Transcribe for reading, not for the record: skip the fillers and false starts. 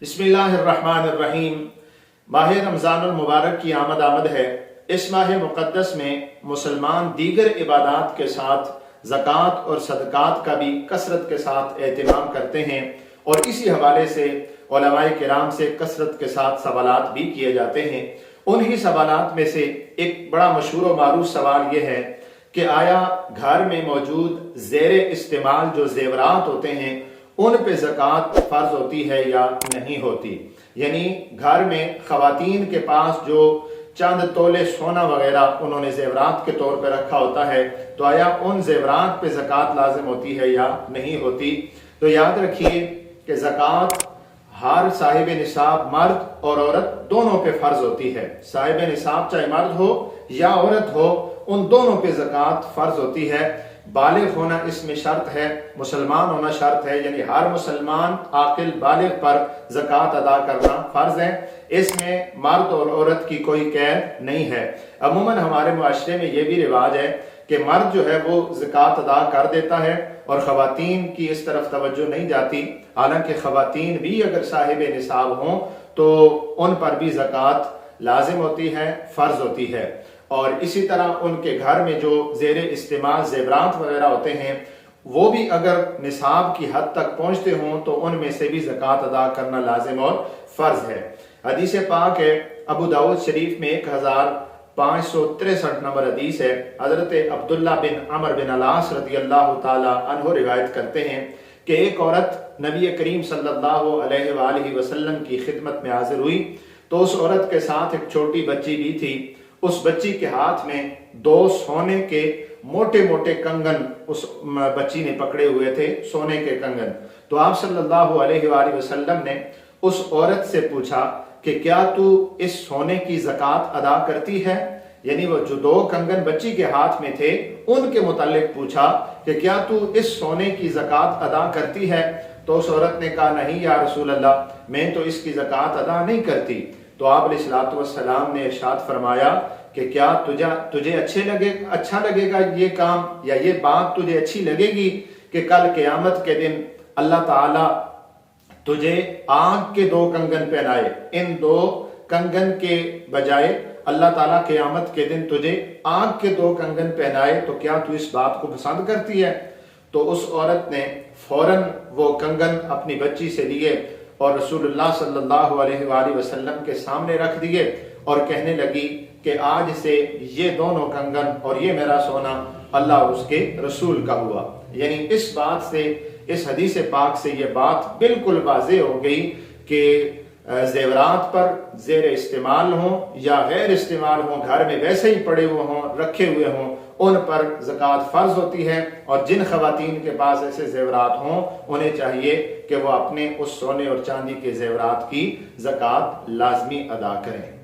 बिस्मिल्लाहिर्रहमानिर्रहीम। माह रमज़ान मुबारक की आमद है। इस माह मुक़द्दस में मुसलमान दीगर इबादात के साथ ज़कात और सदक़ात का भी कसरत के साथ एहतिमाम करते हैं, और इसी हवाले से उलमाए किराम से कसरत के साथ सवालात भी किए जाते हैं। उन्हीं सवालात में से एक बड़ा मशहूर व मारूफ सवाल ये है कि आया घर में मौजूद ज़ेरे इस्तेमाल जो ज़ेवरात होते हैं उन पे ज़कात फ़र्ज होती है या नहीं होती। यानी घर में ख़वातीन के पास जो चंद तोले सोना वगैरह उन्होंने ज़ेवरात के तौर पर रखा होता है, तो आया उन ज़ेवरात पे ज़कात लाजिम होती है या नहीं होती। तो याद रखिए कि ज़कात हर साहिब निसाब मर्द और औरत दोनों पे फ़र्ज होती है। साहिब निसाब चाहे मर्द हो या औरत हो, उन दोनों पे ज़कात फ़र्ज होती है। बालिग होना इसमें शर्त है, मुसलमान होना शर्त है, यानी हर मुसलमान आकिल बालिग पर ज़कात अदा करना फ़र्ज है। इसमें मर्द और औरत की कोई कैद नहीं है। अमूमन हमारे मुआशरे में ये भी रिवाज है कि मर्द जो है वो ज़कात अदा कर देता है और ख़वातीन की इस तरफ तवज्जो नहीं जाती। हालांकि ख़वातीन भी अगर साहिब निसाब हों तो उन पर भी ज़कात लाजिम होती है, फ़र्ज होती है। और इसी तरह उनके घर में जो ज़ेरे इस्तेमाल ज़ेवरात वगैरह होते हैं वो भी अगर निसाब की हद तक पहुँचते हों तो उनमें से भी ज़कात अदा करना लाजिम और फ़र्ज है। हदीस पाक है, अबू दाऊद शरीफ में 1563 नंबर हदीस है। हज़रत अब्दुल्ला बिन अमर बिन अलास रज़ी अल्लाह ताला अन्हु रिवायत करते हैं कि एक औरत नबी करीम सल्लल्लाहु अलैहि वसल्लम की खिदमत में हाजिर हुई, तो उस औरत के साथ एक छोटी बच्ची भी थी। उस बच्ची के हाथ में 2 सोने के मोटे मोटे कंगन उस बच्ची ने पकड़े हुए थे, सोने के कंगन। तो आप सल्लल्लाहु अलैहि वसल्लम ने उस औरत से पूछा कि क्या तू इस सोने की ज़कात अदा करती है? यानी वो जो 2 कंगन बच्ची के हाथ में थे उनके मुतालिक पूछा कि क्या तू इस सोने की ज़कात अदा करती है? तो उस औरत ने कहा, नहीं या रसूल अल्लाह, मैं तो इसकी ज़कात अदा नहीं करती। तो आप अलैहिस्सलातु वस्सलाम ने इरशाद फरमाया कि क्या तुझे अच्छा लगेगा ये काम, या ये बात तुझे अच्छी लगेगी कि कल क़यामत के दिन अल्लाह ताला तुझे आग के 2 कंगन पहनाए। इन 2 कंगन के बजाय अल्लाह ताला क़यामत के दिन तुझे आग के 2 कंगन पहनाए, तो क्या तू इस बात को पसंद करती है? तो उस औरत ने फौरन वो कंगन अपनी बच्ची से लिए और रसूलुल्लाह सल्लल्लाहु अलैहि वसल्लम के सामने रख दिए और कहने लगी कि आज से ये दोनों कंगन और ये मेरा सोना अल्लाह और उसके रसूल का हुआ। यानी इस बात से, इस हदीस पाक से ये बात बिल्कुल वाज़ेह हो गई कि ज़ेवरात पर ज़ेर इस्तेमाल हों या गैर इस्तेमाल हों, घर में वैसे ही पड़े हुए हों, रखे हुए हों, उन पर ज़कात फ़र्ज होती है। और जिन ख़वातीन के पास ऐसे ज़ेवरात हों उन्हें चाहिए कि वो अपने उस सोने और चांदी के ज़ेवरात की ज़कात लाज़मी अदा करें।